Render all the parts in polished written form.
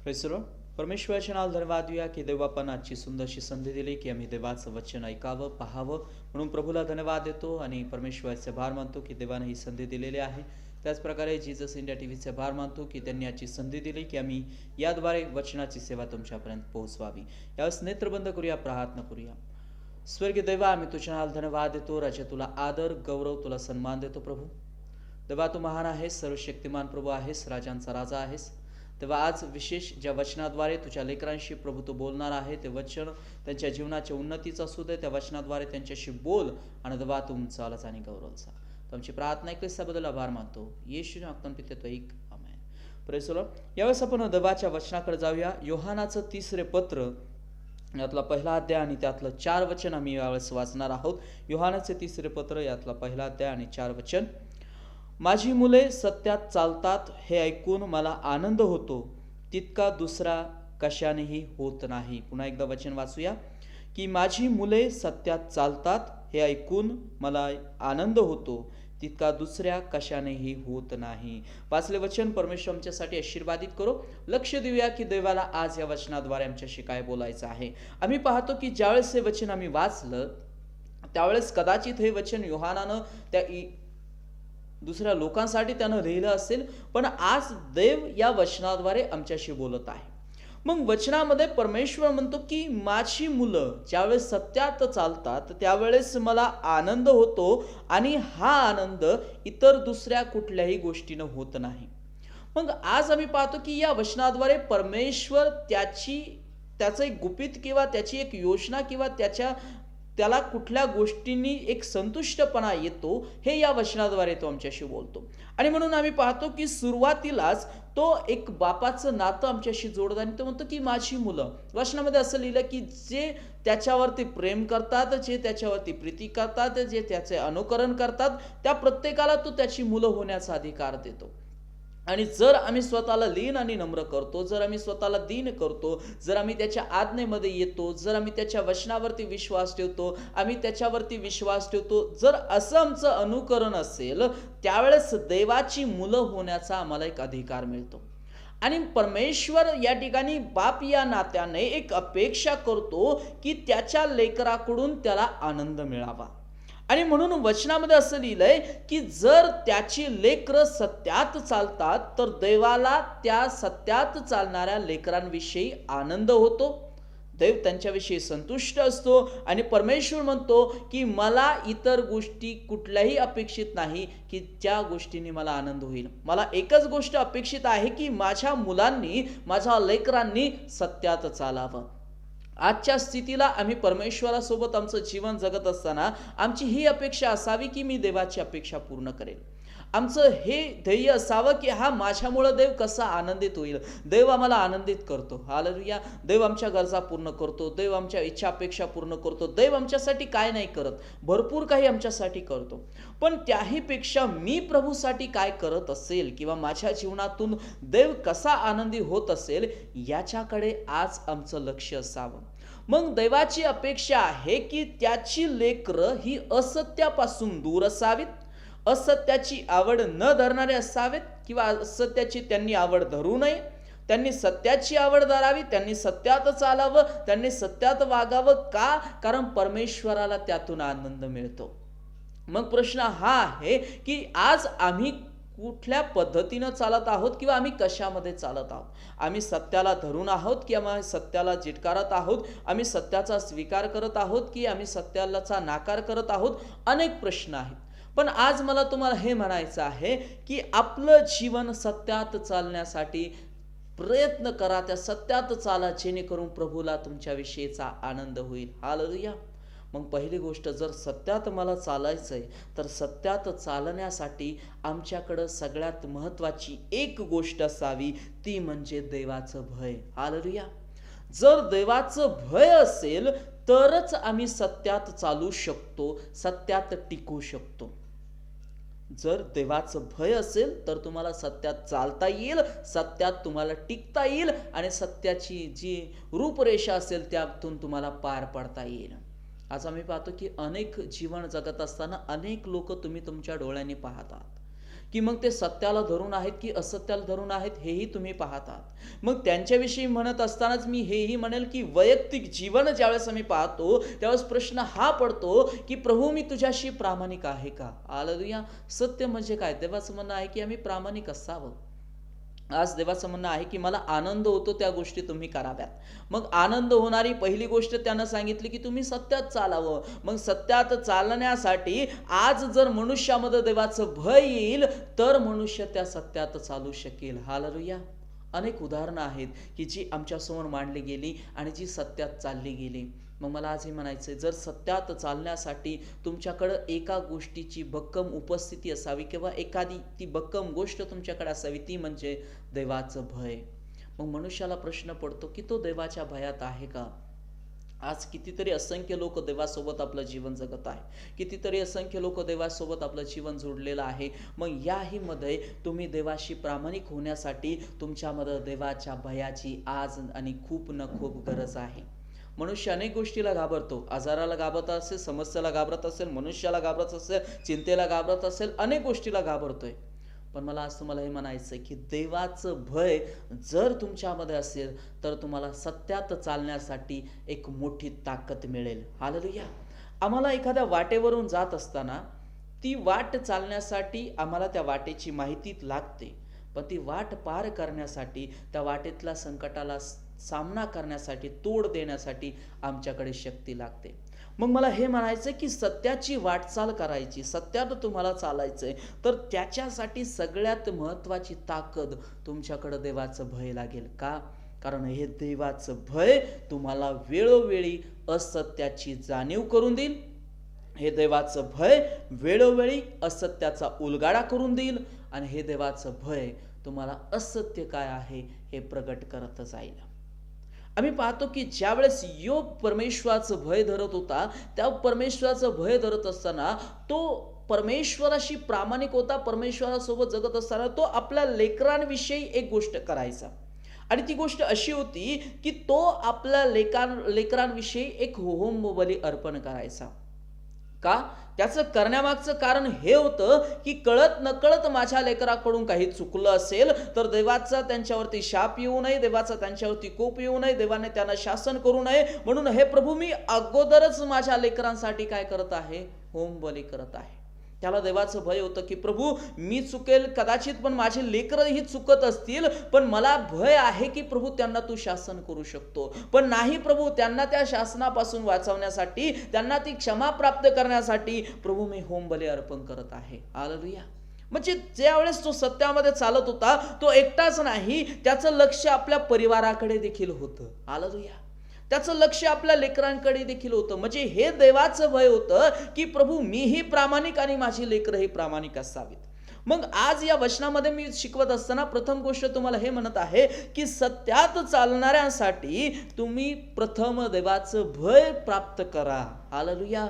Praise the Lord. परमेश्वराचे नाव धन्यवाद देऊया की देव आपण आजची सुंदरशी संधी दिली की आम्ही देवाचं वचन ऐकावं, पाहावं. म्हणून प्रभूला धन्यवाद देतो आणि परमेश्वराचे आभार मानतो की देवाने ही संधी दिलेली आहे. त्याचप्रकारे जीजस इंडिया टीव्हीचे आभार मानतो की त्यांनी आजची संधी दिली की आम्ही याद्वारे वचनाची सेवा तुमच्यापर्यंत पोहोचवावी. यावेळेस नेत्रबंद करूया, प्रार्थना करूया. स्वर्गीय देवा, आम्ही तुझ्या नावाला धन्यवाद देतो. राजा, तुला आदर, गौरव, तुला सन्मान देतो. प्रभू देवा, तू महान आहेस, सर्वशक्तिमान प्रभू आहेस, राजांचा राजा आहेस. तेव्हा आज विशेष ज्या वचनाद्वारे तुझ्या लेकरांशी प्रभू तू बोलणार आहे, ते वचन त्यांच्या जीवनाच्या उन्नतीचं असू दे. त्या वचनाद्वारे त्यांच्याशी बोल आणि देवा तुमचा आलाच आणि गौरवचा. तुमची प्रार्थना ऐकल्याबद्दल आभार मानतो. येशूने आज्ञा पिते एक आमेन. Praise the Lord. यावेळेस आपण देवाच्या वचनाकडे जाऊया. योहानाचं 3 पत्र यातला पहिला अध्याय आणि त्यातलं 4 वचन आम्ही यावेळेस वाचणार आहोत. योहानाचे 3 पत्र यातला पहिला अध्याय आणि 4 वचन. माझी मुले सत्यात चालतात हे ऐकून मला आनंद होतो, तितका दुसरा कशानेही होत नाही. पुन्हा एकदा वचन वाचूया की माझी मुले सत्यात चालतात हे ऐकून मला आनंद होतो, तितका दुसऱ्या कशानेही होत नाही. वाचले वचन परमेश्वर आमच्यासाठी आशीर्वादित करो. लक्ष देऊया की देवाला आज या वचनाद्वारे आमच्याशी काय बोलायचं आहे. आम्ही पाहतो की ज्यावेळेस हे वचन आम्ही वाचलं त्यावेळेस कदाचित हे वचन योहानानं त्या दुसऱ्या लोकांसाठी त्यानं लिहिलं असेल, पण आज देव या वचनाद्वारे आमच्याशी बोलत आहे. मग वचनामध्ये परमेश्वर म्हणतो की माझी मुलं ज्यावेळेस सत्यात चालतात त्यावेळेस मला आनंद होतो आणि हा आनंद इतर दुसऱ्या कुठल्याही गोष्टीनं होत नाही. मग आज आम्ही पाहतो की या वचनाद्वारे परमेश्वर त्याचं एक गुपित किंवा त्याची एक योजना किंवा त्याला कुठल्या गोष्टींनी एक संतुष्टपणा येतो हे या वचनाद्वारे तो आमच्याशी बोलतो. आणि म्हणून आम्ही पाहतो की सुरुवातीलाच तो एक बापाचं नातं आमच्याशी जोडत आणि तो म्हणतो की माझी मुलं. वचनामध्ये असं लिहिलं की जे त्याच्यावरती प्रेम करतात, जे त्याच्यावरती प्रीती करतात, जे त्याचे अनुकरण करतात, त्या प्रत्येकाला तो त्याची मुलं होण्याचा अधिकार देतो. आणि जर आम्ही स्वतःला लीन आणि नम्र करतो, जर आम्ही स्वतःला दीन करतो, जर आम्ही त्याच्या आज्ञेमध्ये येतो, जर आम्ही त्याच्या वचनावरती विश्वास ठेवतो, आम्ही त्याच्यावरती विश्वास ठेवतो, जर असं आमचं अनुकरण असेल, त्यावेळेस देवाची मुलं होण्याचा आम्हाला एक अधिकार मिळतो. आणि परमेश्वर या ठिकाणी बाप या नात्याने एक अपेक्षा करतो की त्याच्या लेकराकडून त्याला आनंद मिळावा. आणि म्हणून वचनामध्ये असं लिहिलंय की जर त्याची लेकरं सत्यात चालतात तर देवाला त्या सत्यात चालणाऱ्या लेकरांविषयी आनंद होतो. देव त्यांच्याविषयी संतुष्ट असतो आणि परमेश्वर म्हणतो की मला इतर गोष्टी कुठल्याही अपेक्षित नाही की ज्या गोष्टींनी मला आनंद होईल. मला एकच गोष्ट अपेक्षित आहे की माझ्या मुलांनी, माझ्या लेकरांनी सत्यात चालावं. आजच्या स्थितीला आम्ही परमेश्वरासोबत आमचं जीवन जगत असताना आमची ही अपेक्षा असावी की मी देवाची अपेक्षा पूर्ण करेल. आमचं हे ध्येय असावं की हा माझ्यामुळं देव कसा आनंदित होईल. देव आम्हाला आनंदित करतो. हालेलुया. देव आमच्या गरजा पूर्ण करतो, देव आमच्या इच्छा अपेक्षा पूर्ण करतो. देव आमच्यासाठी काय नाही करत, भरपूर काही आमच्यासाठी करतो. पण त्याहीपेक्षा मी प्रभूसाठी काय करत असेल किंवा माझ्या जीवनातून देव कसा आनंदी होत असेल याच्याकडे आज आमचं लक्ष असावं. मग देवाची अपेक्षा आहे की त्याची लेकरं ही असत्यापासून दूर असावीत, असत्याची आवड न धरणारे असावेत किंवा असत्याची त्यांनी आवड धरू नये. त्यांनी सत्याची आवड धरावी, त्यांनी सत्यात चालावं, त्यांनी सत्यात वागावं. का? कारण परमेश्वराला त्यातून आनंद मिळतो. मग प्रश्न हा आहे की आज आम्ही कुठल्या पद्धतीनं चालत आहोत किंवा आम्ही कशामध्ये चालत आहोत. आम्ही सत्याला धरून आहोत की आम्ही सत्याला चिटकारत आहोत, आम्ही सत्याचा स्वीकार करत आहोत की आम्ही सत्याचा नाकार करत आहोत. अनेक प्रश्न आहेत. पण आज मला तुम्हाला हे म्हणायचं आहे की आपलं जीवन सत्यात चालण्यासाठी प्रयत्न करा, त्या सत्यात चाला, जेणेकरून प्रभूला तुमच्याविषयीचा आनंद होईल. हालेलुया. मग पहिली गोष्ट, जर सत्यात मला चालायचंय तर सत्यात चालण्यासाठी आमच्याकडं सगळ्यात महत्त्वाची एक गोष्ट असावी, ती म्हणजे देवाचं भय. हालेलुया. जर देवाचं भय असेल तरच आम्ही सत्यात चालू शकतो, सत्यात टिकू शकतो. जर देवाचं भय असेल तर तुम्हाला सत्यात चालता येईल, सत्यात तुम्हाला टिकता येईल आणि सत्याची जी रूपरेषा असेल त्यातून तुम्हाला पार पडता येईल. आज आम्ही पाहतो की अनेक जीवन जगत असताना अनेक लोक तुम्ही तुमच्या डोळ्यांनी पाहतात की मग ते सत्याला धरून आहेत की असत्याला धरून आहेत हेही तुम्ही पाहतात. मग त्यांच्याविषयी म्हणत असतानाच मी हेही म्हणेल की वैयक्तिक जीवन ज्यावेळेस आम्ही पाहतो त्यावेळेस प्रश्न हा पडतो की प्रभू मी तुझ्याशी प्रामाणिक आहे का? हालेलुया. सत्य म्हणजे काय? देवाचं म्हणणं आहे की आम्ही प्रामाणिक असावं. आज देवाचं म्हणणं आहे की मला आनंद होतो त्या गोष्टी तुम्ही कराव्यात. मग आनंद होणारी पहिली गोष्ट त्यानं सांगितली की तुम्ही सत्यात चालावं. मग सत्यात चालण्यासाठी आज जर मनुष्यामध्ये देवाचं भय येईल तर मनुष्य त्या सत्यात चालू शकेल. हालेलुया. अनेक उदाहरणं आहेत की जी आमच्यासमोर मांडली गेली आणि जी सत्यात चालली गेली. मग मला आज हे म्हणायचं जर सत्यात चालण्यासाठी तुमच्याकडं एका गोष्टीची भक्कम उपस्थिती असावी किंवा एखादी ती भक्कम गोष्ट तुमच्याकडे असावी ती म्हणजे देवाचं भय. मग मनुष्याला प्रश्न पडतो की तो देवाच्या भयात आहे का? आज कितीतरी असंख्य लोक देवासोबत आपलं जीवन जगत आहे. कितीतरी असंख्य लोक देवासोबत आपलं जीवन जोडलेलं आहे. मग याही मध्ये तुम्ही देवाशी प्रामाणिक होण्यासाठी तुमच्यामध्ये देवाच्या भयाची आज आणि खूप न खूप गरज आहे. मनुष्य अनेक गोष्टीला घाबरतो. आजाराला घाबरत असेल, समस्याला घाबरत असेल, मनुष्याला घाबरत असेल, चिंतेला घाबरत असेल, अनेक गोष्टीला घाबरतोय. पण मला आज तुम्हाला हे म्हणायचं की देवाचं भय जर तुमच्यामध्ये असेल तर तुम्हाला सत्यात चालण्यासाठी एक मोठी ताकद मिळेल. हालेलुया. आम्हाला एखाद्या वाटेवरून जात असताना ती वाट चालण्यासाठी आम्हाला त्या वाटेची माहिती लागते. पण ती वाट पार करण्यासाठी त्या वाटेतल्या संकटाला सामना करण्यासाठी तोड देण्यासाठी आमच्याकडे शक्ती लागते. मग मला हे म्हणायचं की सत्याची वाटचाल करायची, सत्यात तुम्हाला चालायचंय तर त्याच्यासाठी सगळ्यात महत्वाची ताकद तुमच्याकडे देवाचं भय लागेल. का? कारण हे देवाचं भय तुम्हाला वेळोवेळी असत्याची जाणीव करून देईल. हे देवाचं भय वेळोवेळी असत्याचा उलगाडा करून देईल आणि हे देवाचं भय तुम्हाला असत्य काय आहे हे प्रगट करत जाईल. आम्ही पाहतो की ज्यावेळेस योब परमेश्वराचं भय धरत होता त्या परमेश्वराचं भय धरत असताना तो परमेश्वराशी प्रामाणिक होता. परमेश्वरासोबत जगत असताना तो आपल्या लेकरांविषयी एक गोष्ट करायचा आणि ती गोष्ट अशी होती की तो आपल्या लेकरांविषयी एक होम बली अर्पण करायचा. का? त्याचं करण्यामागचं कारण हे होतं की कळत नकळत माझ्या लेकराकडून काही चुकलं असेल तर देवाचा त्यांच्यावरती शाप येऊ नये, देवाचा त्यांच्यावरती कोप येऊ नये, देवाने त्यांना शासन करू नये म्हणून हे प्रभू मी अगोदरच माझ्या लेकरांसाठी काय करत आहे? होम बली करत आहे. त्याला देवाचं भय होतं की प्रभू मी चुकेल कदाचित पण माझे लेकरही चुकत असतील पण मला भय आहे की प्रभू त्यांना तू शासन करू शकतो. पण नाही प्रभू, त्यांना त्या शासनापासून वाचवण्यासाठी त्यांना ती क्षमा प्राप्त करण्यासाठी प्रभू मी होम बली अर्पण करत आहे. हालेलुया. म्हणजे ज्यावेळेस तो सत्यामध्ये चालत होता तो एकटाच नाही, त्याचं लक्ष आपल्या परिवाराकडे देखील होतं. हालेलुया. त्याचं लक्ष आपल्या लेकरांकडे देखील होतं. म्हणजे हे देवाचं भय होतं की प्रभू मीही प्रामाणिक आणि माझी लेकरही प्रामाणिक असावीत. मग आज या वचनामध्ये मी शिकवत असताना प्रथम गोष्ट तुम्हाला हे म्हणत आहे की सत्यात चालणाऱ्यांसाठी तुम्ही प्रथम देवाचं भय प्राप्त करा. हालेलुया.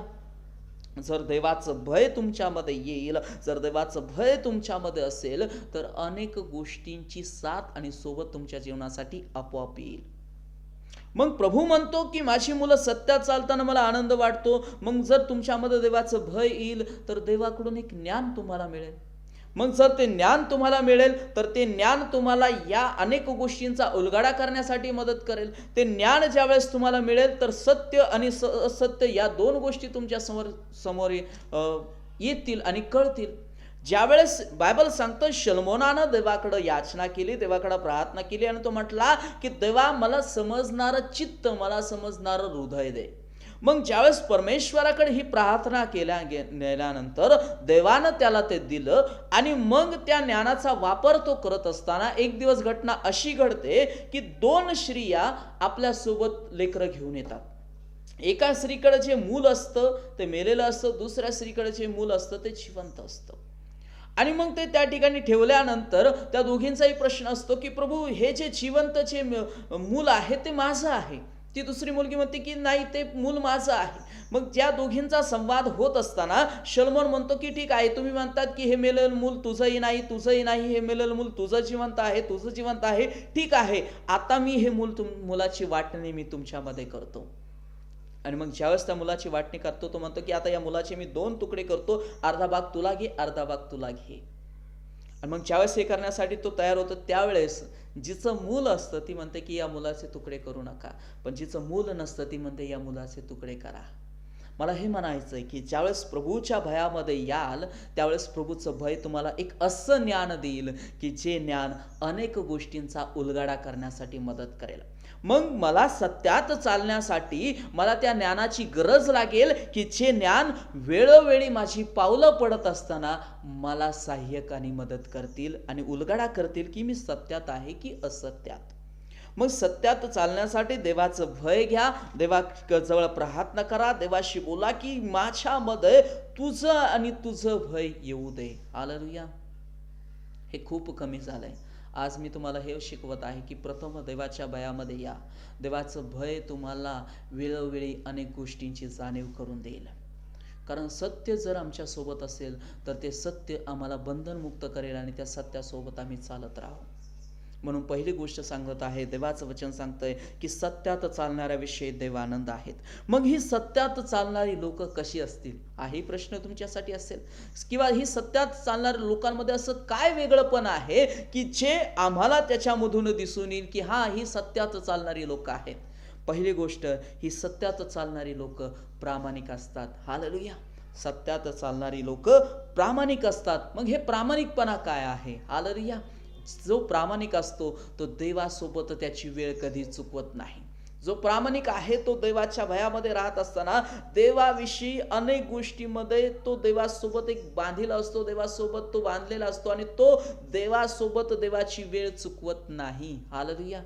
जर देवाचं भय तुमच्यामध्ये येईल, जर देवाचं भय तुमच्यामध्ये असेल तर अनेक गोष्टींची साथ आणि सोबत तुमच्या जीवनासाठी आपोआप येईल. मग प्रभू म्हणतो की माझी मुलं सत्यात चालताना मला आनंद वाटतो. मग जर तुमच्यामध्ये देवाचं भय येईल तर देवाकडून एक ज्ञान तुम्हाला मिळेल. मग जर ते ज्ञान तुम्हाला मिळेल तर ते ज्ञान तुम्हाला या अनेक गोष्टींचा उलगडा करण्यासाठी मदत करेल. ते ज्ञान ज्यावेळेस तुम्हाला मिळेल तर सत्य आणि असत्य या दोन गोष्टी तुमच्या समोर येतील आणि कळतील. ज्यावेळेस बायबल सांगतं शलोमोनानं देवाकडे याचना केली, देवाकडे प्रार्थना केली आणि तो म्हटला की देवा मला समजणारं चित्त, मला समजणारं हृदय दे. मग ज्यावेळेस परमेश्वराकडे ही प्रार्थना केल्यानंतर देवानं त्याला ते दिलं आणि मग त्या ज्ञानाचा वापर तो करत असताना एक दिवस घटना अशी घडते की दोन स्त्रिया आपल्यासोबत लेकरं घेऊन येतात. एका स्त्रीकडे जे मूल असतं ते मेलेलं असतं, दुसऱ्या स्त्रीकडे जे मूल असतं ते जिवंत असतं. आणि मग ते त्या ठिकाणी ठेवल्यानंतर त्या दोघींचाही प्रश्न असतो की प्रभू हे जे जिवंत जे मूल आहे ते माझं आहे. ती दुसरी मुलगी म्हणते की नाही ते मूल माझं आहे. मग ज्या दोघींचा संवाद होत असताना शलोमोन म्हणतो की ठीक आहे, तुम्ही म्हणतात की हे मेलेलं मूल तुझंही नाही, तुझंही नाही, हे मेलेलं मूल तुझं जिवंत आहे, तुझं जिवंत आहे. ठीक आहे, आता मी हे मुलाची वाटणी मी तुमच्यामध्ये करतो. आणि मग ज्यावेळेस त्या मुलाची वाटणी करतो तो म्हणतो की आता या मुलाचे मी दोन तुकडे करतो, अर्धा भाग तुला घे, अर्धा भाग तुला घे. आणि मग ज्यावेळेस हे करण्यासाठी तो तयार होतो त्यावेळेस जिचं मूल असतं ती म्हणते की या मुलाचे तुकडे करू नका, पण जिचं मूल नसतं ती म्हणते या मुलाचे तुकडे करा. मला हे म्हणायचं आहे की ज्यावेळेस प्रभूच्या भयामध्ये याल त्यावेळेस प्रभूचं भय तुम्हाला एक असं ज्ञान देईल की जे ज्ञान अनेक गोष्टींचा उलगडा करण्यासाठी मदत करेल. मग मला सत्यात चालण्यासाठी मला त्या ज्ञानाची गरज लागेल की जे ज्ञान वेळोवेळी माझी पावलं पडत असताना मला सहाय्यक आणि मदत करतील आणि उलगडा करतील की मी सत्यात आहे की असत्यात. मग सत्यात चालण्यासाठी देवाचं भय घ्या, देवाजवळ प्रार्थना करा, देवाशी बोला की माझ्यामध्ये तुझं आणि तुझं भय येऊ दे. हालेलुया. हे खूप कमी झालंय. आज मी तुम्हाला हे शिकवत आहे की प्रथम देवाच्या भयामध्ये या. देवाचं भय तुम्हाला वेळोवेळी अनेक गोष्टींची जाणीव करून देईल. कारण सत्य जर आमच्या सोबत असेल तर ते सत्य आम्हाला बंधनमुक्त करेल आणि त्या सत्यासोबत आम्ही चालत राहू. म्हणून पहिली गोष्ट सांगत आहे, देवाचं वचन सांगतंय की सत्यात चालणाऱ्याविषयी देव आनंद आहेत. मग ही सत्यात चालणारी लोक कशी असतील हाही प्रश्न तुमच्यासाठी असेल, किंवा ही सत्यात चालणाऱ्या लोकांमध्ये असं काय वेगळंपण आहे की जे आम्हाला त्याच्यामधून दिसून येईल की हा ही सत्यात चालणारी लोक आहेत. पहिली गोष्ट, ही सत्यात चालणारी लोक प्रामाणिक असतात. हालेलुया. सत्यात चालणारी लोक प्रामाणिक असतात. मग हे प्रामाणिकपणा काय आहे? हालेलुया. जो प्रामाणिक असतो तो देवासोबत त्याची वेळ कधी चुकवत नाही. जो प्रामाणिक आहे तो देवाच्या भयामध्ये राहत असताना देवाविषयी अनेक गोष्टीमध्ये तो देवासोबत एक बांधलेला असतो, देवासोबत तो बांधलेला असतो आणि तो देवासोबत देवाची वेळ चुकवत नाही. हालेलुया.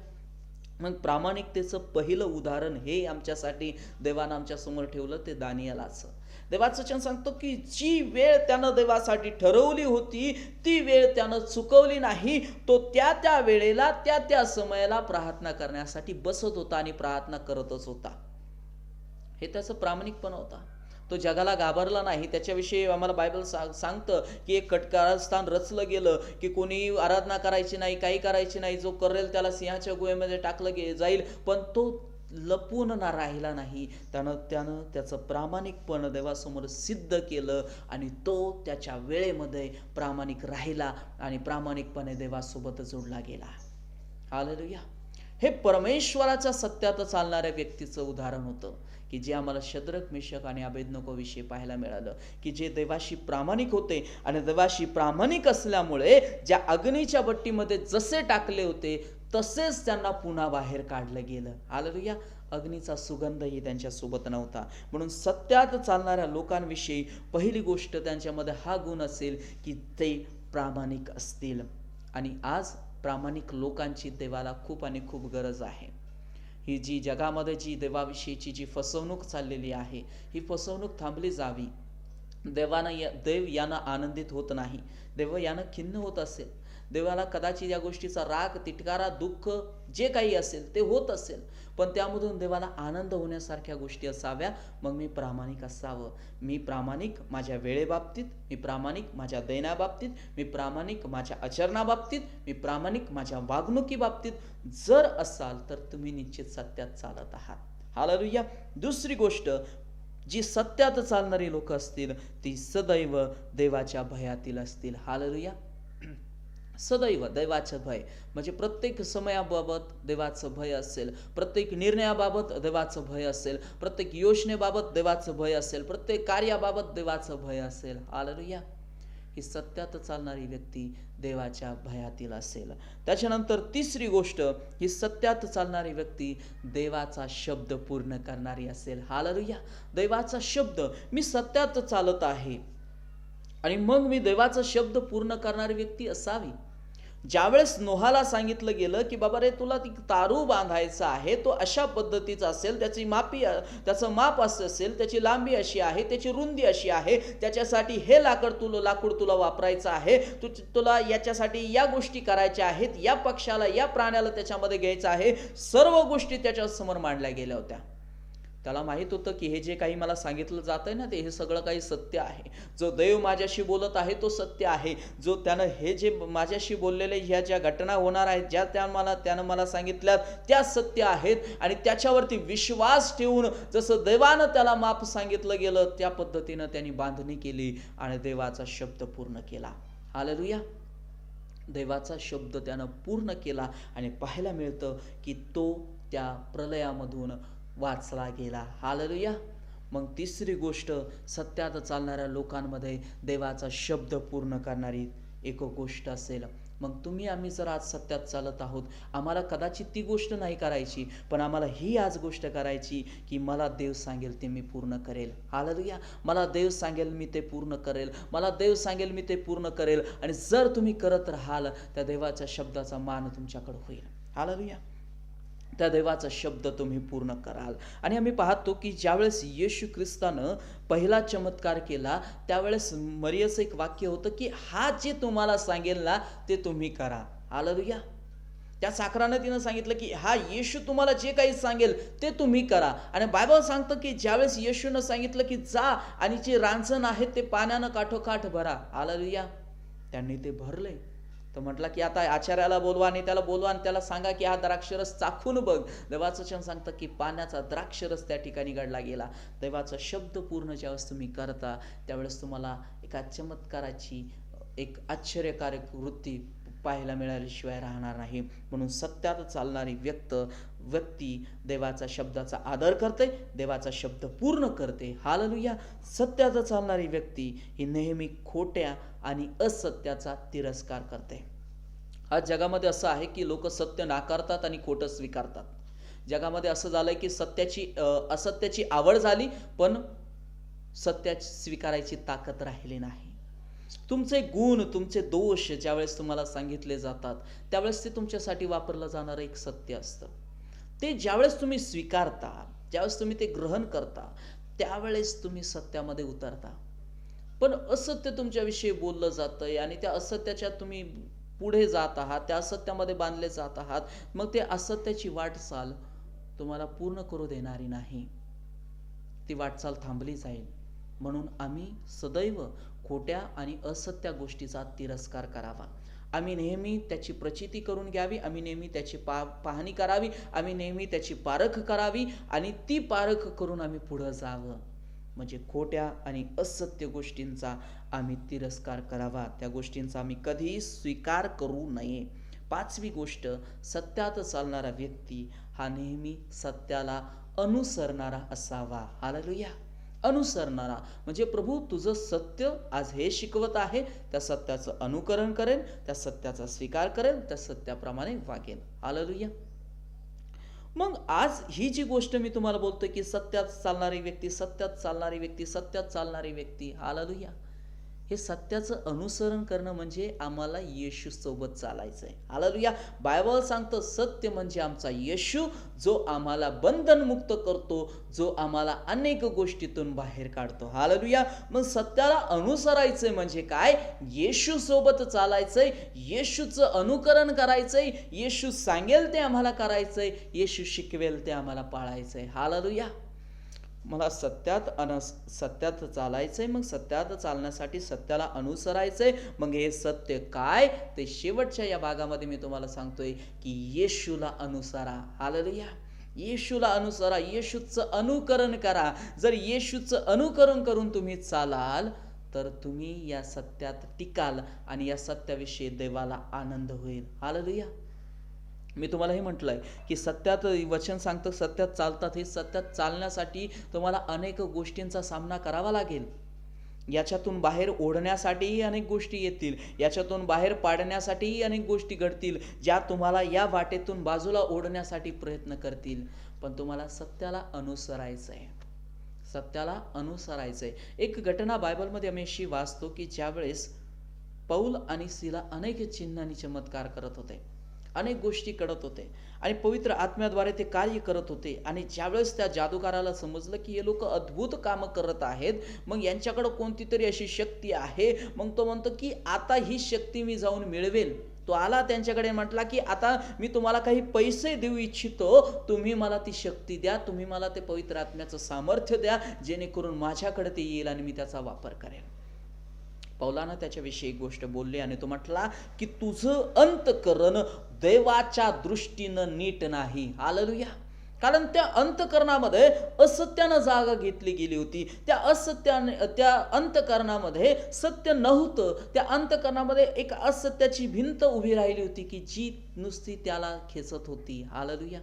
मग प्रामाणिकतेचं पहिलं उदाहरण हे आमच्यासाठी देवानं आमच्या समोर ठेवलं ते दानिएलाचं. देवाचं वचन सांगतो की जी वेळ त्यानं देवासाठी ठरवली होती ती वेळ त्यानं चुकवली नाही. तो त्या वेळेला त्या समयाला प्रार्थना करण्यासाठी बसत होता आणि प्रार्थना करतच होता. हे त्याचं प्रामाणिकपण होता. तो जगाला घाबरला नाही. त्याच्याविषयी आम्हाला बायबल सांगतं की एक कारस्थान रचलं गेलं की कोणी आराधना करायची नाही, काही करायची नाही, जो करेल त्याला सिंहाच्या गुहेमध्ये टाकलं जाईल, पण तो लपून ना राहिला नाही. त्यानं त्याचं प्रामाणिकपण देवासमोर सिद्ध केलं आणि तो त्याच्या वेळेमध्ये प्रामाणिक राहिला आणि प्रामाणिकपणे देवासोबत जोडला गेला. हालेलुया. हे परमेश्वराच्या सत्यात चालणाऱ्या व्यक्तीचं उदाहरण होतं की जे आम्हाला शद्रक, मेशक आणि अबेदनको विषयी पाहायला मिळालं की जे देवाशी प्रामाणिक होते आणि देवाशी प्रामाणिक असल्यामुळे ज्या अग्नीच्या भट्टीमध्ये जसे टाकले होते तसेच त्यांना पुन्हा बाहेर काढलं गेलं. हालेलुया. अग्नीचा सुगंधही त्यांच्या सोबत नव्हता. म्हणून सत्यात चालणाऱ्या लोकांविषयी पहिली गोष्ट त्यांच्यामध्ये हा गुण असेल की ते प्रामाणिक असतील. आणि आज प्रामाणिक लोकांची देवाला खूप आणि खूप गरज आहे. ही जी जगामध्ये जी देवाविषयीची जी फसवणूक चाललेली आहे ही फसवणूक थांबली जावी. देव यानं आनंदित होत नाही. देव यानं खिन्न होत असेल. देवाला कदाचित या गोष्टीचा राग, तिटकारा, दुःख जे काही असेल ते होत असेल, पण त्यामधून देवाला आनंद होण्यासारख्या गोष्टी असाव्या. मग मी प्रामाणिक असावं. मी प्रामाणिक माझ्या वेळेबाबतीत, मी प्रामाणिक माझ्या देण्याबाबतीत, मी प्रामाणिक माझ्या आचरणाबाबतीत, मी प्रामाणिक माझ्या वागणुकीबाबतीत जर असाल तर तुम्ही निश्चित सत्यात चालत आहात. हालेलुया. दुसरी गोष्ट, जी सत्यात चालणारी लोक असतील ती सदैव देवाच्या भयातील असतील. हालेलुया. सदैव देवाचं भय म्हणजे प्रत्येक समयाबाबत देवाचं भय असेल, प्रत्येक निर्णयाबाबत देवाचं भय असेल, प्रत्येक योजनेबाबत देवाचं भय असेल, प्रत्येक कार्याबाबत देवाचं भय असेल. हालेलुया. ही सत्यात चालणारी व्यक्ती देवाच्या भयातील असेल. त्याच्यानंतर तिसरी गोष्ट, ही सत्यात चालणारी व्यक्ती देवाचा शब्द पूर्ण करणारी असेल. हालेलुया. देवाचा शब्द, मी सत्यात चालत आहे आणि मग मी देवाचा शब्द पूर्ण करणारी व्यक्ती असावी. ज्यावेळेस नोहाला सांगितलं गेलं की बाबा रे तुला ती तारू बांधायचा आहे, तो अशा पद्धतीचा असेल, त्याचं माप असं असेल, त्याची लांबी अशी आहे, त्याची रुंदी अशी आहे, त्याच्यासाठी हे लाकूड तुला वापरायचं आहे, तुला याच्यासाठी या गोष्टी करायच्या आहेत, या पक्षाला या प्राण्याला त्याच्यामध्ये घ्यायचं आहे. सर्व गोष्टी त्याच्यासमोर मांडल्या गेल्या होत्या. त्याला माहित होतं की हे जे काही मला सांगितलं जात आहे ना ते हे सगळं काही सत्य आहे. जो देव माझ्याशी बोलत आहे तो सत्य आहे. जो त्यानं हे जे माझ्याशी बोललेले ह्या ज्या घटना होणार आहेत, ज्या त्यानं मला सांगितल्यात त्या सत्य आहेत आणि त्याच्यावरती विश्वास ठेवून जसं देवानं त्याला माप सांगितलं गेलं त्या पद्धतीनं त्यांनी बांधणी केली आणि देवाचा शब्द पूर्ण केला. हालेलुया. देवाचा शब्द त्यानं पूर्ण केला आणि पाहायला मिळतं की तो त्या प्रलयामधून वाचला गेला. हालेलुया. मग तिसरी गोष्ट, सत्यात चालणाऱ्या लोकांमध्ये देवाचा शब्द पूर्ण करणारी एक गोष्ट असेल. मग तुम्ही आम्ही जर आज सत्यात चालत आहोत, आम्हाला कदाचित ती गोष्ट नाही करायची, पण आम्हाला ही आज गोष्ट करायची की मला देव सांगेल ते मी पूर्ण करेल. हालेलुया. मला देव सांगेल मी ते पूर्ण करेल, मला देव सांगेल मी ते पूर्ण करेल. आणि जर तुम्ही करत राहाल, त्या देवाच्या शब्दाचा मान तुमच्याकडे होईल. हालेलुया. त्या देवाचा शब्द तुम्ही पूर्ण कराल. आणि आम्ही पाहतो की ज्यावेळेस येशू ख्रिस्तानं पहिला चमत्कार केला, त्यावेळेस मरियचं एक वाक्य होतं की हा जे तुम्हाला सांगेल ना ते तुम्ही करा. हालेलुया. त्या साखरानं तिनं सांगितलं की हा येशू तुम्हाला जे काही सांगेल ते तुम्ही करा. आणि बायबल सांगतं की ज्यावेळेस येशूनं सांगितलं की जा आणि जे रांजण आहे ते पाण्यानं काठोकाठ भरा. हालेलुया. त्यांनी ते भरले. तर म्हटलं की आता आचार्याला बोलवा आणि त्याला सांगा की हा द्राक्षरस चाखून बघ. देवाचं वचन सांगतं की पाण्याचा द्राक्षरस त्या ठिकाणी घडला गेला. देवाचा शब्द पूर्ण ज्यावेळेस तुम्ही करता, त्यावेळेस तुम्हाला एका चमत्काराची एक आश्चर्यकारक वृत्ती पाहायला मिळाल्याशिवाय राहणार नाही. म्हणून सत्यात चालणारी व्यक्ती देवाचा शब्दाचा आदर करते, देवाचा शब्द पूर्ण करते. हालेलुया. सत्यात चालणारी व्यक्ती ही नेहमी खोट्या आणि असत्याचा तिरस्कार करते. आज जगामध्ये असं आहे की लोक सत्य नाकारतात आणि खोटं स्वीकारतात. जगामध्ये असं झालंय की असत्याची आवड झाली, पण सत्याची स्वीकारायची ताकद राहिली नाही. तुमचे गुण, तुमचे दोष ज्यावेळेस तुम्हाला सांगितले जातात, त्यावेळेस ते तुमच्यासाठी वापरलं जाणारं एक सत्य असतं. ते ज्यावेळेस तुम्ही स्वीकारता, ज्यावेळेस तुम्ही ते ग्रहण करता, त्यावेळेस तुम्ही सत्यामध्ये उतरता. पण असत्य तुमच्याविषयी बोललं जातंय आणि त्या असत्याच्या तुम्ही पुढे जात आहात, त्या असत्यामध्ये बांधले जात आहात. मग ते असत्याची वाटचाल तुम्हाला पूर्ण करू देणारी नाही, ती वाटचाल थांबली जाईल. म्हणून आम्ही सदैव खोट्या आणि असत्य गोष्टीचा तिरस्कार करावा. आम्ही नेहमी त्याची प्रचिती करून घ्यावी, आम्ही नेहमी त्याची पाहणी करावी, आम्ही नेहमी त्याची पारख करावी आणि ती पारख करून आम्ही पुढं जावं. म्हणजे खोट्या आणि असत्य गोष्टींचा आम्ही तिरस्कार करावा, त्या गोष्टींचा आम्ही कधीही स्वीकार करू नये. पाचवी गोष्ट, सत्यात चालणारा व्यक्ती हा नेहमी सत्याला अनुसरणारा असावा. हालेलुया. अनुसरणारा म्हणजे प्रभू तुझं सत्य आज हे शिकवत आहे, त्या सत्याचं अनुकरण करेन, त्या सत्याचा स्वीकार करेन, त्या सत्याप्रमाणे वागेन. हालेलुया. मग आज ही जी गोष्ट मी तुम्हाला बोलतोय की सत्यात चालणारी व्यक्ती, सत्यात चालणारी व्यक्ती, सत्यात चालणारी व्यक्ती, हालेलुया, हे सत्याचं अनुसरण करणं म्हणजे आम्हाला येशू सोबत चालायचंय. हालेलुया. बायबल सांगतं सत्य म्हणजे आमचा येशू, जो आम्हाला बंधनमुक्त करतो, जो आम्हाला अनेक गोष्टीतून बाहेर काढतो. हालेलुया. मग सत्याला अनुसरायचंय म्हणजे काय? येशू सोबत चालायचंय, येशूचं अनुकरण करायचंय, येशू सांगेल ते आम्हाला करायचंय, येशू शिकवेल ते आम्हाला पाळायचंय. हालेलुया. मला सत्यात चालायचंय, मग सत्यात चालण्यासाठी सत्याला अनुसरायचंय. मग हे सत्य काय ते शेवटच्या या भागामध्ये मी तुम्हाला सांगतोय की येशूला अनुसरा. हालेलुया. येशूला अनुसरा, येशूचं अनुकरण करा. जर येशूचं अनुकरण करून तुम्ही चालाल तर तुम्ही या सत्यात टिकाल आणि या सत्याविषयी देवाला आनंद होईल. हालेलुया. मी तुम्हाला हे म्हटलंय की सत्यात वचन सांगतं सत्यात चालतात. हे सत्यात चालण्यासाठी तुम्हाला अनेक गोष्टींचा सामना करावा लागेल. याच्यातून बाहेर ओढण्यासाठीही अनेक गोष्टी येतील, याच्यातून बाहेर पाडण्यासाठीही अनेक गोष्टी घडतील, ज्या तुम्हाला या वाटेतून बाजूला ओढण्यासाठी प्रयत्न करतील. पण तुम्हाला सत्याला अनुसरायचंय, सत्याला अनुसरायचंय. एक घटना बायबलमध्ये आम्ही अशी वाचतो की ज्यावेळेस पौल आणि सिला अनेक चिन्ह आणि चमत्कार करत होते, अनेक गोष्टी करत होते आणि पवित्र आत्म्याद्वारे ते कार्य करत होते. आणि ज्यावेळेस त्या जादूगाराला समजलं की हे लोक अद्भुत कामं करत आहेत, मग यांच्याकडे कोणती तरी अशी शक्ती आहे. मग तो म्हणतो की आता ही शक्ती मी जाऊन मिळवेल. तो आला त्यांच्याकडे, म्हटला की आता मी तुम्हाला काही पैसे देऊ इच्छितो, तुम्ही मला ती शक्ती द्या, तुम्ही मला ते पवित्र आत्म्याचं सामर्थ्य द्या, जेणेकरून माझ्याकडे ते येईल आणि मी त्याचा वापर करेन. पौलानं त्याच्याविषयी एक गोष्ट बोलली आणि तो म्हटला की तुझं अंतःकरण देवाच्या दृष्टीनं नीट नाही. हालेलुया. कारण त्या अंतःकरणामध्ये असत्यानं जागा घेतली गेली होती. त्या अंतःकरणामध्ये सत्य नव्हतं. त्या अंतःकरणामध्ये एक असत्याची भिंत उभी राहिली होती की जी नुसती त्याला खेचत होती. हालेलुया.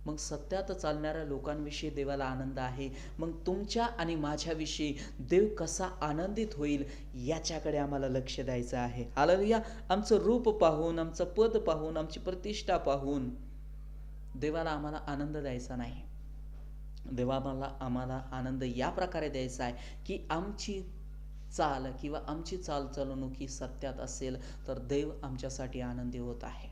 मग सत्यात चालणाऱ्या लोकांविषयी देवाला आनंद आहे. मग तुमच्या आणि माझ्याविषयी देव कसा आनंदित होईल याच्याकडे आम्हाला लक्ष द्यायचं आहे. हालेलुया. आमचं रूप पाहून, आमचं पद पाहून, आमची प्रतिष्ठा पाहून देवाला आम्हाला आनंद द्यायचा नाही. देवाला आम्हाला आनंद या प्रकारे द्यायचा आहे की आमची चाल किंवा आमची चालचलणूक ही सत्यात असेल तर देव आमच्यासाठी आनंदी होत आहे.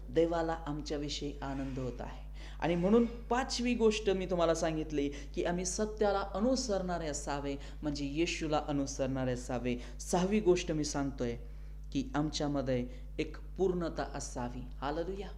देवाला आमच्याविषयी आनंद होत आहे. आणि म्हणून 5वी गोष्ट मी तुम्हाला सांगितली की आम्ही सत्याला अनुसरणारे असावे, म्हणजे येशूला अनुसरणारे असावे. 6वी गोष्ट मी सांगतोय की आमच्यामध्ये एक पूर्णता असावी. हालेलुया.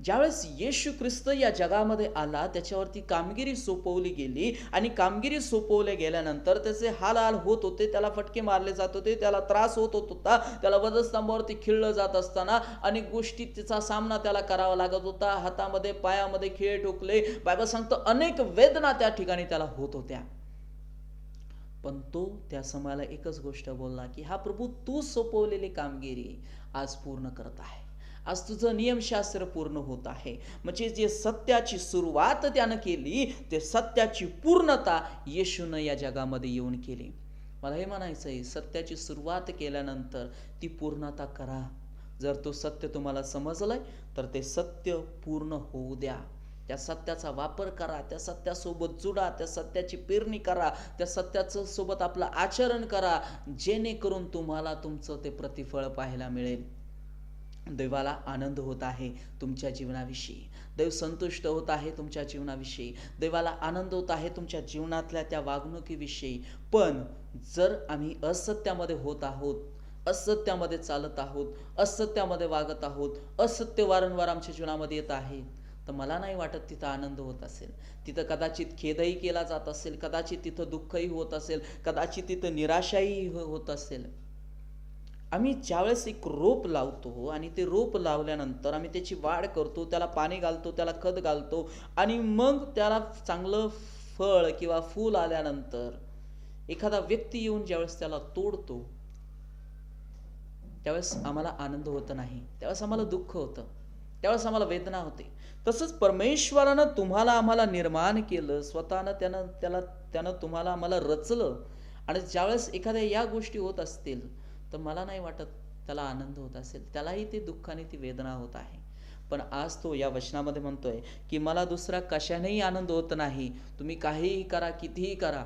ज्यावेळेस येशू ख्रिस्त या जगामध्ये आला त्याच्यावरती कामगिरी सोपवली गेली आणि कामगिरी सोपवल्या गेल्यानंतर त्याचे हाल होत होते, त्याला फटके मारले जात होते, त्याला त्रास होत होता, त्याला वधस्तंभावरती खिळलं जात असताना अनेक गोष्टी त्याचा सामना त्याला करावा लागत होता. हातामध्ये पायामध्ये खिळे ठोकले, बायबल सांगतो अनेक वेदना त्या ठिकाणी त्याला होत होत्या. पण तो त्या समयाला एकच गोष्ट बोलला की हा प्रभू तू सोपवलेली कामगिरी आज पूर्ण करत आहे. आज तुझं नियमशास्त्र पूर्ण होत आहे. म्हणजे जे सत्याची सुरुवात त्यानं केली ते सत्याची पूर्णता येशूनं या जगामध्ये येऊन केली. मला हे म्हणायचं आहे, सत्याची सुरुवात केल्यानंतर ती पूर्णता करा. जर तो सत्य तुम्हाला समजलंय तर ते सत्य पूर्ण होऊ द्या. त्या सत्याचा वापर करा, त्या सत्यासोबत जुडा, त्या सत्याची पेरणी करा, त्या सत्याचं सोबत आपलं आचरण करा, जेणेकरून तुम्हाला तुमचं ते प्रतिफळ पाहायला मिळेल. देवाला आनंद होत आहे तुमच्या जीवनाविषयी. देव संतुष्ट होत आहे तुमच्या जीवनाविषयी. देवाला आनंद होत आहे तुमच्या जीवनातल्या त्या वागणुकीविषयी. पण जर आम्ही असत्यामध्ये होत आहोत, असत्यामध्ये चालत आहोत, असत्यामध्ये वागत आहोत, असत्य वारंवार आमच्या जीवनामध्ये येत आहे, तर मला नाही वाटत तिथं आनंद होत असेल. तिथं कदाचित खेदही केला जात असेल, कदाचित तिथं दुःखही होत असेल, कदाचित तिथं निराशाही होत असेल. आम्ही ज्यावेळेस एक रोप लावतो आणि ते रोप लावल्यानंतर आम्ही त्याची वाढ करतो, त्याला पाणी घालतो, त्याला खत घालतो आणि मग त्याला चांगलं फळ किंवा फूल आल्यानंतर एखादा व्यक्ती येऊन ज्यावेळेस त्याला तोडतो त्यावेळेस आम्हाला आनंद होत नाही, त्यावेळेस आम्हाला दुःख होतं, त्यावेळेस आम्हाला वेदना होते. तसंच परमेश्वरानं तुम्हाला आम्हाला निर्माण केलं, स्वतःनं त्यानं तुम्हाला आम्हाला रचलं आणि ज्यावेळेस एखाद्या या गोष्टी होत असतील तर मला नाही वाटत त्याला आनंद होत असेल, त्यालाही ते दुःख आणि ती वेदना होत आहे. पण आज तो या वचनामध्ये म्हणतोय की मला दुसरा कशानेही आनंद होत नाही. तुम्ही काहीही करा, कितीही करा,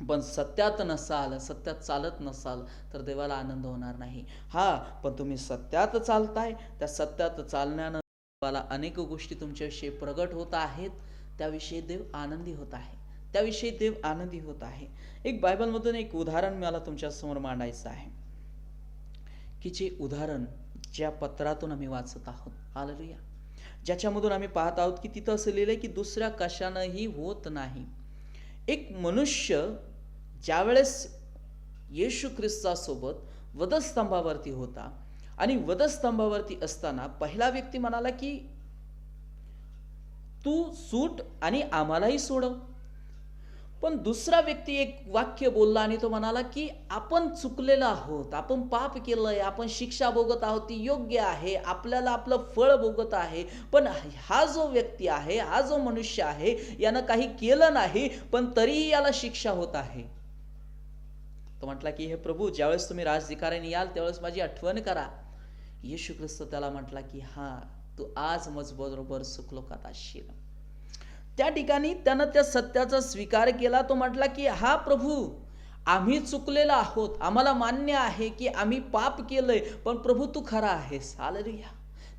पण सत्यात नसाल, सत्यात चालत नसाल तर देवाला आनंद होणार नाही. पण तुम्ही सत्यात चालताय, त्या सत्यात चालण्यानं देवाला अनेक गोष्टी तुमच्याविषयी प्रगट होत आहेत, त्याविषयी देव आनंदी होत आहे, त्याविषयी देव आनंदी होत आहे. एक बायबलमधून एक उदाहरण मला तुमच्यासमोर मांडायचं आहे की जे उदाहरण ज्या पत्रातून आम्ही वाचत आहोत. हालेलुया. ज्याच्यामधून आम्ही पाहत आहोत की तिथं असं लिहिलंय की दुसऱ्या कशानंही होत नाही. एक मनुष्य ज्यावेळेस येशू ख्रिस्तासोबत वधस्तंभावरती होता आणि वधस्तंभावरती असताना पहिला व्यक्ती म्हणाला की तू सूट आणि आम्हालाही सोडव. पण दुसरा व्यक्ती एक वाक्य बोलला आणि तो म्हणाला की आपण चुकलेलो आहोत, आपण पाप केलंय, आपण शिक्षा भोगत आहोत, ती योग्य आहे, आपल्याला आपलं फळ भोगत आहे. पण हा जो व्यक्ती आहे, हा जो मनुष्य आहे, यानं काही केलं नाही पण तरीही याला शिक्षा होत आहे. तो म्हटला की हे प्रभू, ज्यावेळेस तुम्ही राज्याधिकाऱ्याने याल त्यावेळेस माझी आठवण करा. येशू ख्रिस्त त्याला म्हटला की तू आज माझ्याबरोबर सुखलोकात असशील. त्या ठिकाणी त्यानं त्या सत्याचा स्वीकार केला. तो म्हटला की प्रभू, आम्ही चुकलेलो आहोत, आम्हाला मान्य आहे की आम्ही पाप केलंय, पण प्रभू तू खरा आहेस. हालेलुया.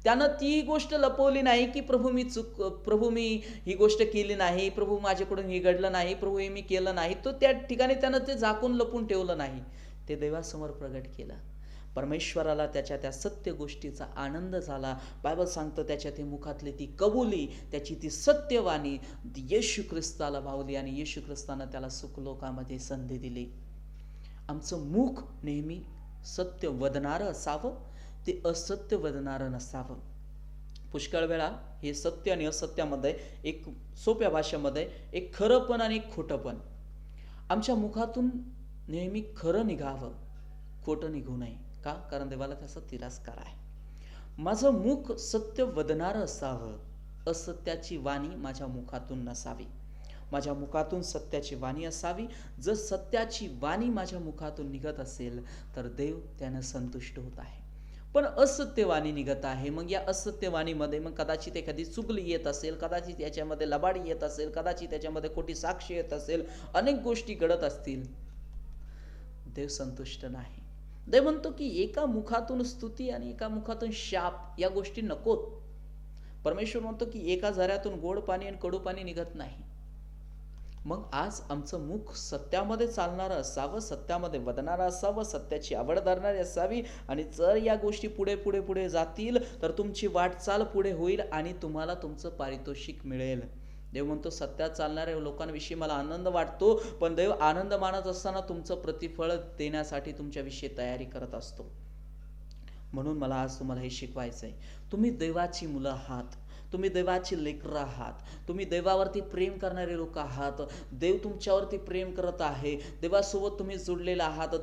त्यानं ती गोष्ट लपवली नाही की प्रभू मी ही गोष्ट केली नाही, प्रभू माझ्याकडून हे घडलं नाही, प्रभू हे मी केलं नाही. तो त्या ठिकाणी त्यानं ते झाकून लपून ठेवलं नाही, ते देवासमोर प्रगट केलं. परमेश्वराला त्याच्या त्या सत्य गोष्टीचा आनंद झाला. बायबल सांगतं त्याच्या ते मुखातली ती कबुली, त्याची ती सत्यवाणी येशू ख्रिस्ताला भावली आणि येशू ख्रिस्तानं त्याला सुखलोकामध्ये संधी दिली. आमचं मुख नेहमी सत्य वदणारं असावं, ते असत्य वदणारं नसावं. पुष्कळ वेळा हे सत्य आणि असत्यामध्ये एक सोप्या भाषेमध्ये एक खरंपण आणि एक खोटंपण. आमच्या मुखातून नेहमी खरं निघावं, खोटं निघू नये. का? कारण देवाला त्याचा तिरस्कार आहे. माझं मुख सत्य वदणारं असावं, असत्याची वाणी माझ्या मुखातून नसावी. माझ्या मुखातून सत्याची वाणी असावी. जर सत्याची वाणी माझ्या मुखातून निघत असेल तर देव त्यानं संतुष्ट होत आहे. पण असत्यवाणी निघत आहे. मग या असत्यवाणीमध्ये मग कदाचित एखादी चुगली येत असेल, कदाचित याच्यामध्ये लबाडी येत असेल, कदाचित त्याच्यामध्ये खोटी साक्ष येत असेल, अनेक गोष्टी घडत असतील. देव संतुष्ट नाही. देव म्हणतो की एका मुखातून स्तुती आणि एका मुखातून शाप या गोष्टी नकोत. परमेश्वर म्हणतो की एका झऱ्यातून गोड पाणी आणि कडू पाणी निघत नाही. मग आज आमचं मुख सत्यामध्ये चालणारं असावं, सत्यामध्ये वदणारं असावं, सत्याची आवड धरणारी असावी. आणि जर या गोष्टी पुढे पुढे पुढे जातील तर तुमची वाटचाल पुढे होईल आणि तुम्हाला तुमचं पारितोषिक मिळेल. देव म्हणतो सत्यात चालणाऱ्या लोकांविषयी मला आनंद वाटतो, पण देव आनंद मानत असताना तुमचं प्रतिफळ देण्यासाठी तुमच्याविषयी तयारी करत असतो. म्हणून मला आज तुम्हाला हे शिकवायचं आहे. तुम्ही देवाची मुलं आहात, तुम्ही देवाची लेकरं आहात, तुम्ही देवावरती प्रेम करणारे लोक आहात. देव तुमच्यावरती प्रेम करत आहे, देवासोबत तुम्ही जुडलेला आहात,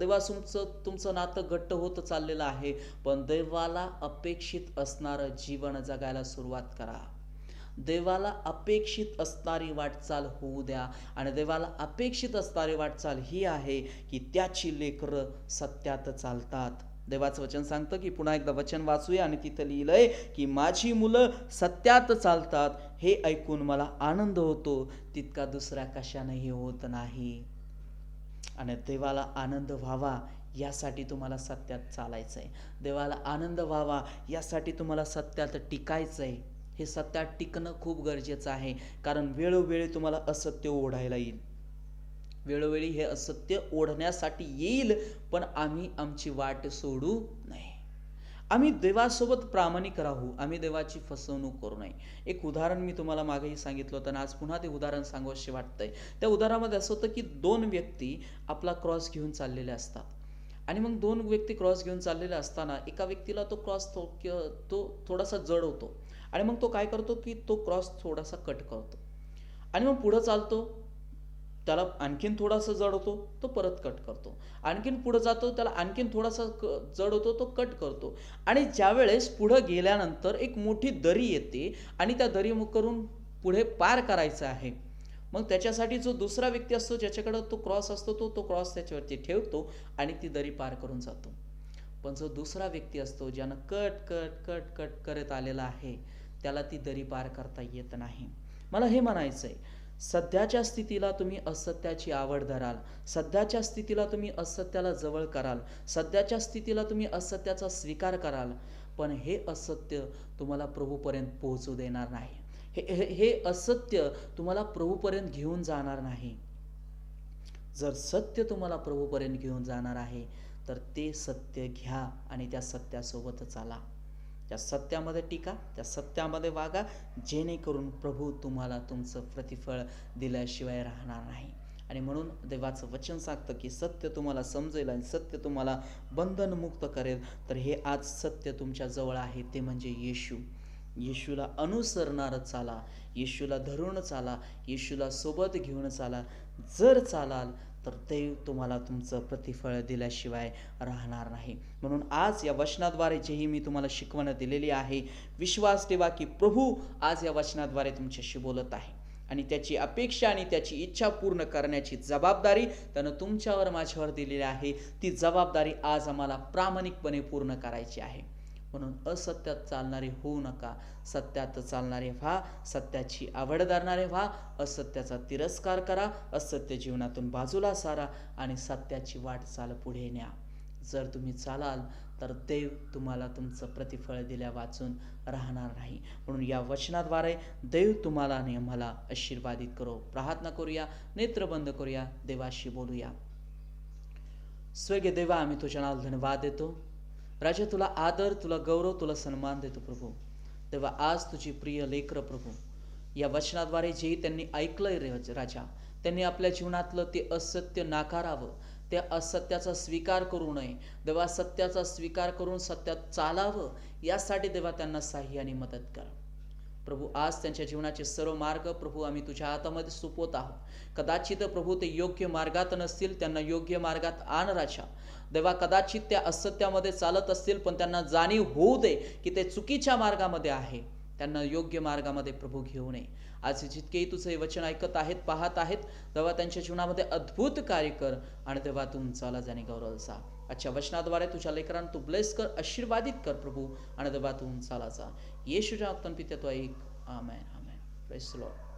तुमचं नातं घट्ट होत चाललेलं आहे. पण देवाला अपेक्षित असणारं जीवन जगायला सुरुवात करा. देवाला अपेक्षित असणारी वाटचाल होऊ द्या. आणि देवाला अपेक्षित असणारी वाटचाल ही आहे की त्याची लेकरं सत्यात चालतात. देवाचं वचन सांगतं की पुन्हा एकदा वचन वाचूया आणि तिथं लिहिलंय की माझी मुलं सत्यात चालतात, हे ऐकून मला आनंद होतो, तितका दुसऱ्या कशानेही होत नाही. आणि देवाला आनंद व्हावा यासाठी तुम्हाला सत्यात चालायचंय. देवाला आनंद व्हावा यासाठी तुम्हाला सत्यात टिकायचंय. हे सत्यात टिकणं खूप गरजेचं आहे. कारण वेळोवेळी तुम्हाला असत्य ओढायला येईल, वेळोवेळी हे असत्य ओढण्यासाठी येईल. पण आम्ही आमची वाट सोडू नये. आम्ही देवासोबत प्रामाणिक राहू. आम्ही देवाची फसवणूक करू नये. एक उदाहरण मी तुम्हाला मागेही सांगितलं होतं आणि आज पुन्हा ते उदाहरण सांगावंसे वाटतंय. त्या उदाहरणामध्ये असं होतं की दोन व्यक्ती आपला क्रॉस घेऊन चाललेले असतात. आणि मग दोन व्यक्ती क्रॉस घेऊन चाललेले असताना एका व्यक्तीला तो क्रॉस तो थोडासा जड होतो. आणि मग तो काय करतो की तो क्रॉस थोडासा कट करतो आणि मग पुढं चालतो. त्याला आणखीन थोडासा जड होतो, तो परत कट करतो. आणखीन पुढे जातो, त्याला आणखीन थोडासा जड होतो, तो कट करतो. आणि ज्यावेळेस पुढं गेल्यानंतर एक मोठी दरी येते आणि त्या दरी करून पुढे पार करायचं आहे. मग त्याच्यासाठी जो दुसरा व्यक्ती असतो ज्याच्याकडे तो क्रॉस असतो तो क्रॉस त्याच्यावरती ठेवतो आणि ती दरी पार करून जातो. पण जो दुसरा व्यक्ती असतो ज्यानं कट कट कट कट करत आलेला आहे त्याला ती दरी पार करता येत नाही. मला हे म्हणायचंय, सध्याच्या स्थितीला तुम्ही असत्याची आवड धराल, सध्याच्या स्थितीला तुम्ही असत्याला जवळ कराल, सध्याच्या स्थितीला तुम्ही असत्याचा स्वीकार कराल. पण हे असत्य तुम्हाला प्रभूपर्यंत पोहोचू देणार नाही. हे असत्य तुम्हाला प्रभूपर्यंत घेऊन जाणार नाही. जर सत्य तुम्हाला प्रभूपर्यंत घेऊन जाणार आहे तर ते सत्य घ्या आणि त्या सत्यासोबत चाला. त्या सत्यामध्ये टिका, त्या सत्यामध्ये वागा, जेणेकरून प्रभू तुम्हाला तुमचं प्रतिफळ दिल्याशिवाय राहणार नाही. आणि म्हणून देवाचं वचन सांगतं की सत्य तुम्हाला समजेल आणि सत्य तुम्हाला बंधनमुक्त करेल. तर हे आज सत्य तुमच्या जवळ आहे, ते म्हणजे येशू. येशूला अनुसरणारं चाला, येशूला धरून चाला, येशूला सोबत घेऊन चाला. जर चालाल तर देव तुम्हाला तुमचं प्रतिफळ दिल्याशिवाय राहणार नाही. म्हणून आज या वचनाद्वारे जेही मी तुम्हाला शिकवण दिलेली आहे, विश्वास ठेवा की प्रभू आज या वचनाद्वारे तुमच्याशी बोलत आहे आणि त्याची अपेक्षा आणि त्याची इच्छा पूर्ण करण्याची जबाबदारी त्यानं तुमच्यावर माझ्यावर दिलेली आहे. ती जबाबदारी आज आम्हाला प्रामाणिकपणे पूर्ण करायची आहे. म्हणून असत्यात चालणारे होऊ नका, सत्यात चालणारे व्हा, सत्याची आवड धरणारे व्हा, असत्याचा तिरस्कार करा, असत्य जीवनातून बाजूला सारा आणि सत्याची वाटचाल पुढे न्या. जर तुम्ही चालाल तर देव तुम्हाला तुमचं प्रतिफळ दिल्या वाचून राहणार नाही. म्हणून या वचनाद्वारे देव तुम्हाला आणि आम्हाला आशीर्वादित करो. प्रार्थना करूया, नेत्र बंद करूया, देवाशी बोलूया. स्वर्गीय देवा, आम्ही तुझ्या नावाला धन्यवाद देतो. राजा, तुला आदर, तुला गौरव, तुला सन्मान देतो प्रभू. तेव्हा आज तुझी प्रिय लेकरं प्रभू या वचनाद्वारे जे त्यांनी ऐकलंय राजा, त्यांनी आपल्या जीवनातलं ते असत्य नाकारावं, त्या असत्याचा स्वीकार करू नये. देवा, सत्याचा स्वीकार करून सत्यात चालावं यासाठी देवा त्यांना साह्य आणि मदत कर. प्रभू आज त्यांच्या जीवनाचे सर्व मार्ग प्रभू आम्ही तुझ्या हातामध्ये सोपवत आहोत. कदाचित प्रभू ते योग्य मार्गात नसतील, त्यांना योग्य मार्गात आण राजा. देवा कदाचित त्या असत्यामध्ये चालत असतील, पण त्यांना जाणीव होऊ दे की ते चुकीच्या मार्गामध्ये आहे. त्यांना योग्य मार्गामध्ये प्रभू घेऊ नये. आज जितकेही तुझे वचन ऐकत आहेत, पाहत आहेत, तेव्हा त्यांच्या जीवनामध्ये अद्भुत कार्य कर आणि तेव्हा तू उंचाला जाणे गौरव जा. आजच्या वचनाद्वारे तुझ्या लेकरांना तू ब्लेस कर, आशीर्वादित कर प्रभू आणि तेव्हा तू उंचाला जा. येशूच्या नावात पित्या तो ऐक. Amen amen. Praise the Lord.